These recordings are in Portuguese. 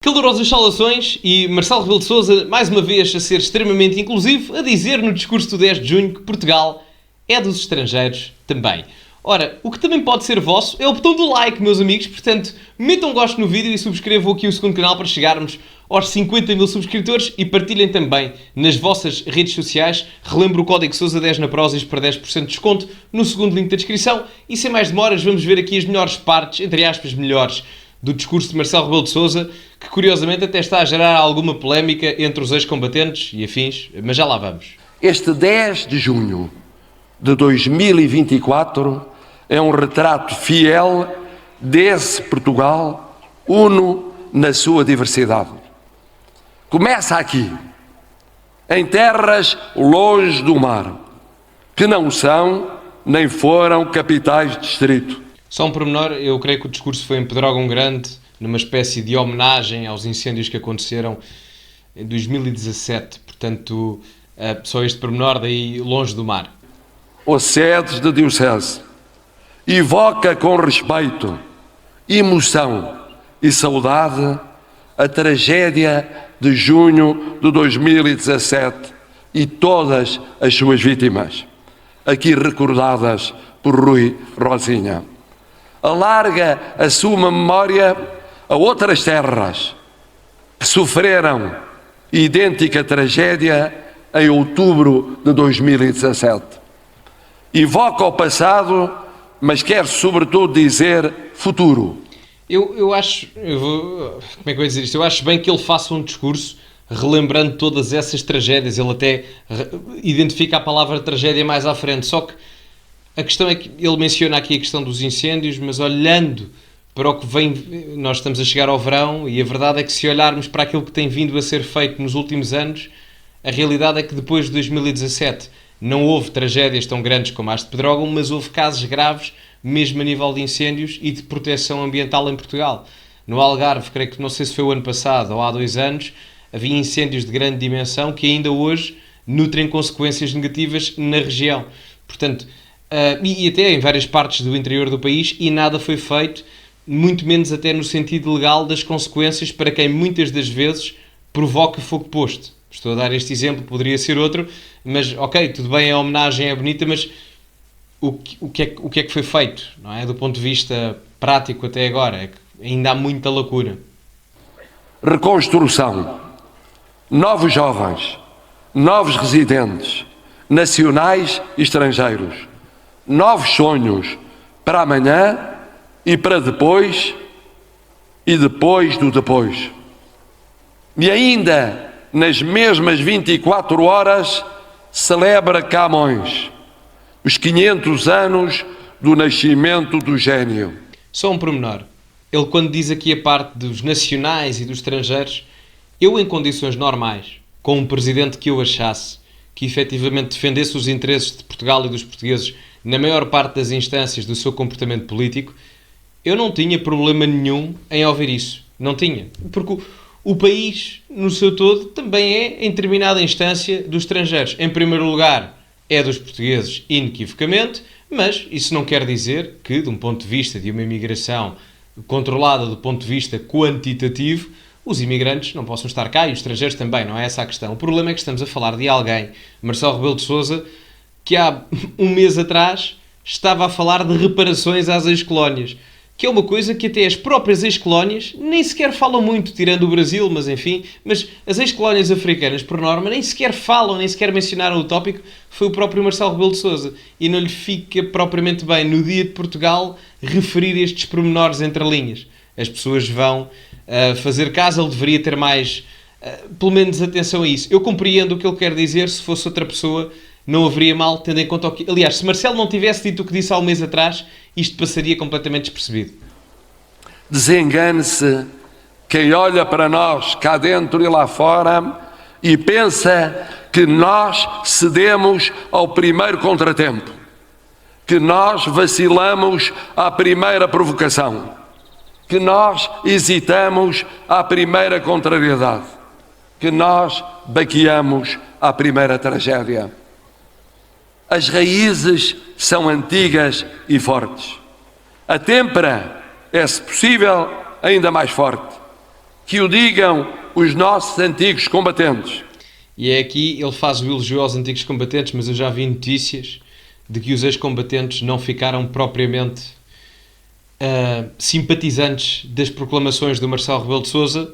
Calorosas saudações e Marcelo Rebelo de Sousa, mais uma vez a ser extremamente inclusivo, a dizer no discurso do 10 de junho que Portugal é dos estrangeiros também. Ora, o que também pode ser vosso é o botão do like, meus amigos, portanto, metam um gosto no vídeo e subscrevam aqui o segundo canal para chegarmos aos 50 mil subscritores e partilhem também nas vossas redes sociais. Relembro o código Sousa10 na Prozis para 10% de desconto no segundo link da descrição. E sem mais demoras, vamos ver aqui as melhores partes, entre aspas, melhores, do discurso de Marcelo Rebelo de Sousa, que curiosamente até está a gerar alguma polémica entre os ex-combatentes e afins, mas já lá vamos. Este 10 de junho de 2024 é um retrato fiel desse Portugal, uno na sua diversidade. Começa aqui, em terras longe do mar, que não são nem foram capitais de distrito. Só um pormenor, eu creio que o discurso foi em Pedrógão Grande, numa espécie de homenagem aos incêndios que aconteceram em 2017, portanto, só este pormenor daí longe do mar. Ou sedes de diocese, evoca com respeito, emoção e saudade a tragédia de junho de 2017 e todas as suas vítimas, aqui recordadas por Rui Rosinha. Alarga a sua memória a outras terras que sofreram idêntica tragédia em outubro de 2017. Evoca o passado, mas quer sobretudo dizer futuro. Eu acho, como é que eu vou dizer isto? Eu acho bem que ele faça um discurso relembrando todas essas tragédias. Ele até identifica a palavra tragédia mais à frente, só que a questão é que ele menciona aqui a questão dos incêndios, mas olhando para o que vem, nós estamos a chegar ao verão e a verdade é que se olharmos para aquilo que tem vindo a ser feito nos últimos anos, a realidade é que depois de 2017 não houve tragédias tão grandes como as de Pedrógão, mas houve casos graves, mesmo a nível de incêndios e de proteção ambiental em Portugal. No Algarve, creio que não sei se foi o ano passado ou há 2 anos, havia incêndios de grande dimensão que ainda hoje nutrem consequências negativas na região. Portanto, e até em várias partes do interior do país, e nada foi feito, muito menos até no sentido legal das consequências para quem muitas das vezes provoca fogo posto. Estou a dar este exemplo, poderia ser outro, mas ok, tudo bem, a homenagem é bonita, mas o que é que foi feito, não é? Do ponto de vista prático até agora, é que ainda há muita lacuna. Reconstrução, novos jovens, novos residentes, nacionais e estrangeiros, novos sonhos para amanhã e para depois e depois do depois. E ainda nas mesmas 24 horas celebra Camões os 500 anos do nascimento do gênio. Só um pormenor. Ele, quando diz aqui a parte dos nacionais e dos estrangeiros, eu, em condições normais, com um presidente que eu achasse que efetivamente defendesse os interesses de Portugal e dos portugueses na maior parte das instâncias do seu comportamento político, eu não tinha problema nenhum em ouvir isso. Não tinha. Porque o país, no seu todo, também é, em determinada instância, dos estrangeiros. Em primeiro lugar, é dos portugueses, inequivocamente, mas isso não quer dizer que, de um ponto de vista de uma imigração controlada do ponto de vista quantitativo, os imigrantes não possam estar cá e os estrangeiros também, não é essa a questão. O problema é que estamos a falar de alguém, Marcelo Rebelo de Sousa, que há um mês atrás estava a falar de reparações às ex-colónias, que é uma coisa que até as próprias ex-colónias nem sequer falam muito, tirando o Brasil, mas enfim, mas as ex-colónias africanas, por norma, nem sequer falam, nem sequer mencionaram o tópico, foi o próprio Marcelo Rebelo de Sousa, e não lhe fica propriamente bem, no dia de Portugal, referir estes pormenores entre linhas. As pessoas vão fazer caso, ele deveria ter mais, pelo menos, atenção a isso. Eu compreendo o que ele quer dizer, se fosse outra pessoa, não haveria mal, tendo em conta o que... Aliás, se Marcelo não tivesse dito o que disse há um mês atrás, isto passaria completamente despercebido. Desengane-se quem olha para nós cá dentro e lá fora e pensa que nós cedemos ao primeiro contratempo, que nós vacilamos à primeira provocação, que nós hesitamos à primeira contrariedade, que nós baqueamos à primeira tragédia. As raízes são antigas e fortes. A têmpera é, se possível, ainda mais forte. Que o digam os nossos antigos combatentes. E é aqui ele faz o elogio aos antigos combatentes, mas eu já vi notícias de que os ex-combatentes não ficaram propriamente simpatizantes das proclamações do Marcelo Rebelo de Sousa,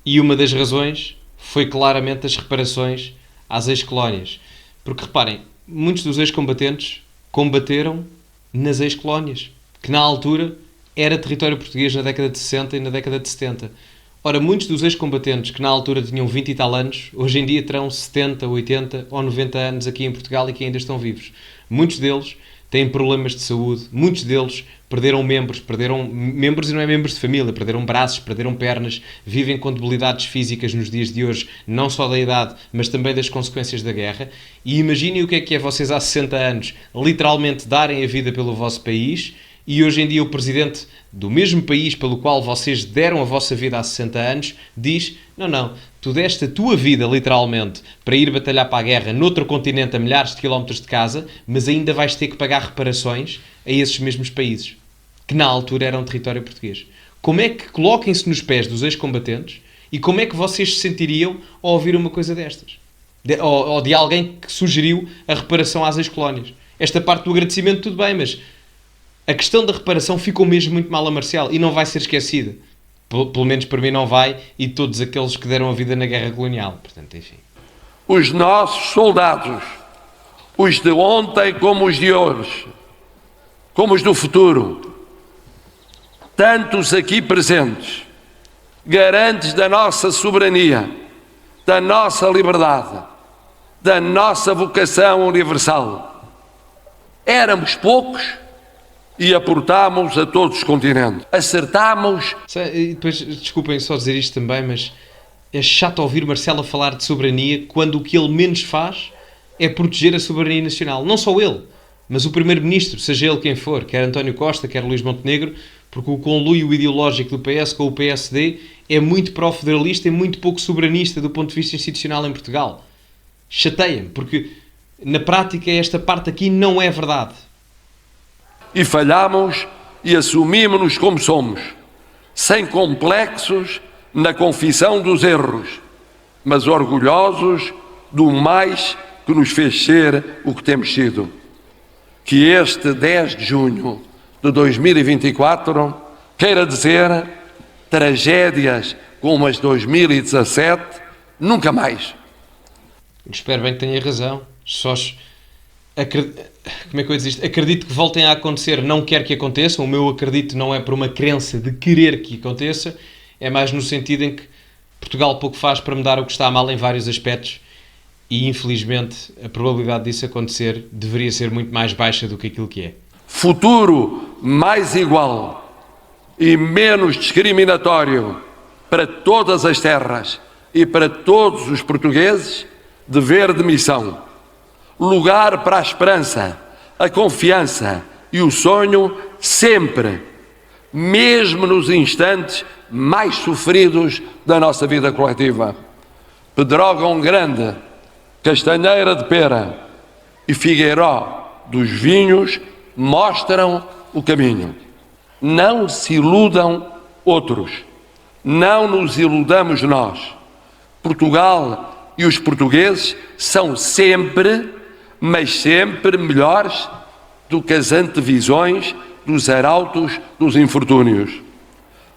e uma das razões foi claramente as reparações às ex-colónias. Porque reparem, muitos dos ex-combatentes combateram nas ex-colónias, que na altura era território português na década de 60 e na década de 70. Ora, muitos dos ex-combatentes que na altura tinham 20 e tal anos, hoje em dia terão 70, 80 ou 90 anos aqui em Portugal e que ainda estão vivos. Muitos deles têm problemas de saúde, muitos deles perderam membros e não é membros de família, perderam braços, perderam pernas, vivem com debilidades físicas nos dias de hoje, não só da idade, mas também das consequências da guerra. E imaginem o que é vocês há 60 anos literalmente darem a vida pelo vosso país, e hoje em dia o presidente do mesmo país pelo qual vocês deram a vossa vida há 60 anos diz: não, tu deste a tua vida literalmente para ir batalhar para a guerra noutro continente a milhares de quilómetros de casa, mas ainda vais ter que pagar reparações a esses mesmos países, que na altura eram território português. Como é que, coloquem-se nos pés dos ex-combatentes, e como é que vocês se sentiriam ao ouvir uma coisa destas? Ou de alguém que sugeriu a reparação às ex-colónias. Esta parte do agradecimento tudo bem, mas a questão da reparação ficou mesmo muito mal a Marcial e não vai ser esquecida. Pelo menos para mim não vai, e todos aqueles que deram a vida na guerra colonial. Portanto, enfim. Os nossos soldados, os de ontem como os de hoje, como os do futuro, tantos aqui presentes, garantes da nossa soberania, da nossa liberdade, da nossa vocação universal. Éramos poucos e aportámos a todos os continentes. Acertámos. E depois, desculpem só dizer isto também, mas é chato ouvir Marcelo falar de soberania quando o que ele menos faz é proteger a soberania nacional. Não só ele, mas o Primeiro-Ministro, seja ele quem for, quer António Costa, quer Luís Montenegro, porque o conluio ideológico do PS com o PSD é muito pró-federalista e muito pouco soberanista do ponto de vista institucional em Portugal. Chateia-me, porque na prática esta parte aqui não é verdade. E falhamos e assumimos-nos como somos, sem complexos na confissão dos erros, mas orgulhosos do mais que nos fez ser o que temos sido. Que este 10 de junho de 2024 queira dizer: tragédias como as de 2017, nunca mais. Espero bem que tenha razão. Como é que eu digo isto? Acredito que voltem a acontecer, não quero que aconteçam. O meu acredito não é por uma crença de querer que aconteça, é mais no sentido em que Portugal pouco faz para mudar o que está mal em vários aspectos, e infelizmente a probabilidade disso acontecer deveria ser muito mais baixa do que aquilo que é. Futuro mais igual e menos discriminatório para todas as terras e para todos os portugueses, dever de missão. Lugar para a esperança, a confiança e o sonho sempre, mesmo nos instantes mais sofridos da nossa vida coletiva. Pedrógão Grande, Castanheira de Pera e Figueiró dos Vinhos mostram o caminho. Não se iludam outros, não nos iludamos nós. Portugal e os portugueses são sempre, mas sempre melhores do que as antevisões dos arautos dos infortúnios.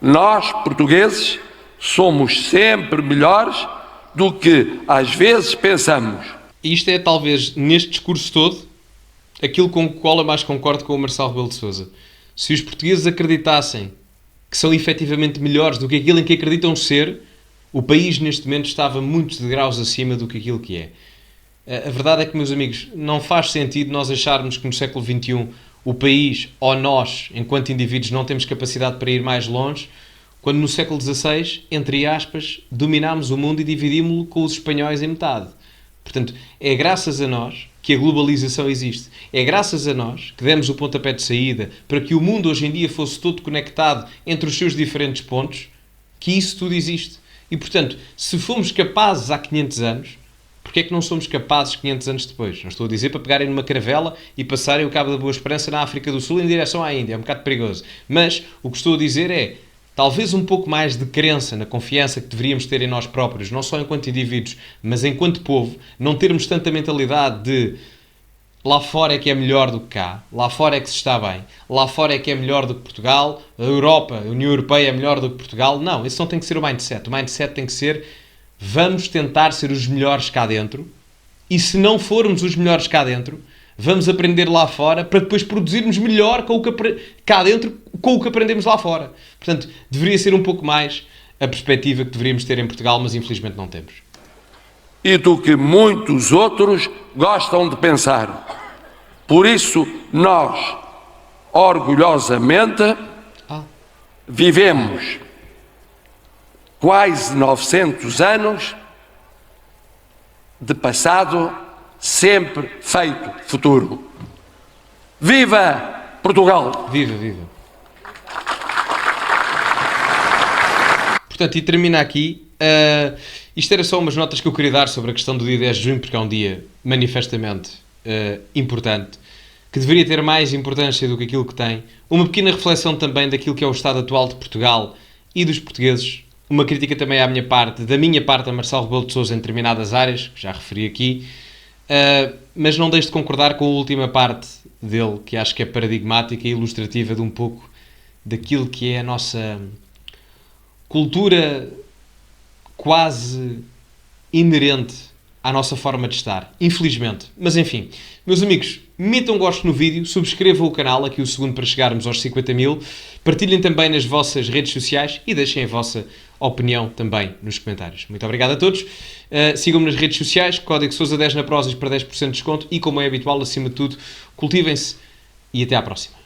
Nós, portugueses, somos sempre melhores do que às vezes pensamos. E isto é talvez, neste discurso todo, aquilo com o qual eu mais concordo com o Marcelo Rebelo de Sousa. Se os portugueses acreditassem que são efetivamente melhores do que aquilo em que acreditam ser, o país neste momento estava muitos degraus acima do que aquilo que é. A verdade é que, meus amigos, não faz sentido nós acharmos que no século XXI o país, ou nós, enquanto indivíduos, não temos capacidade para ir mais longe, quando no século XVI, entre aspas, dominámos o mundo e dividimos-lo com os espanhóis em metade. Portanto, é graças a nós que a globalização existe. É graças a nós que demos o pontapé de saída para que o mundo hoje em dia fosse todo conectado entre os seus diferentes pontos, que isso tudo existe. E, portanto, se fomos capazes há 500 anos, porque é que não somos capazes 500 anos depois? Não estou a dizer para pegarem numa caravela e passarem o Cabo da Boa Esperança na África do Sul em direção à Índia. É um bocado perigoso. Mas o que estou a dizer é, talvez um pouco mais de crença na confiança que deveríamos ter em nós próprios, não só enquanto indivíduos, mas enquanto povo, não termos tanta mentalidade de lá fora é que é melhor do que cá, lá fora é que se está bem, lá fora é que é melhor do que Portugal, a Europa, a União Europeia é melhor do que Portugal. Não, esse não tem que ser o mindset. O mindset tem que ser: vamos tentar ser os melhores cá dentro, e se não formos os melhores cá dentro, vamos aprender lá fora para depois produzirmos melhor com o que cá dentro com o que aprendemos lá fora. Portanto, deveria ser um pouco mais a perspectiva que deveríamos ter em Portugal, mas infelizmente não temos. E do que muitos outros gostam de pensar. Por isso, nós, orgulhosamente, vivemos quase 900 anos de passado sempre feito futuro. Viva Portugal! Viva, viva! Portanto, e termina aqui. Isto era só umas notas que eu queria dar sobre a questão do dia 10 de junho, porque é um dia manifestamente importante, que deveria ter mais importância do que aquilo que tem. Uma pequena reflexão também daquilo que é o estado atual de Portugal e dos portugueses. Uma crítica também da minha parte a Marcelo Rebelo de Sousa em determinadas áreas, que já referi aqui, mas não deixo de concordar com a última parte dele, que acho que é paradigmática e ilustrativa de um pouco daquilo que é a nossa cultura quase inerente à nossa forma de estar, infelizmente. Mas enfim, meus amigos, metam gosto no vídeo, subscrevam o canal, aqui o segundo para chegarmos aos 50 mil, partilhem também nas vossas redes sociais e deixem a vossa opinião também nos comentários. Muito obrigado a todos, sigam-me nas redes sociais, código Sousa10 na Prozis para 10% de desconto e, como é habitual, acima de tudo, cultivem-se e até à próxima.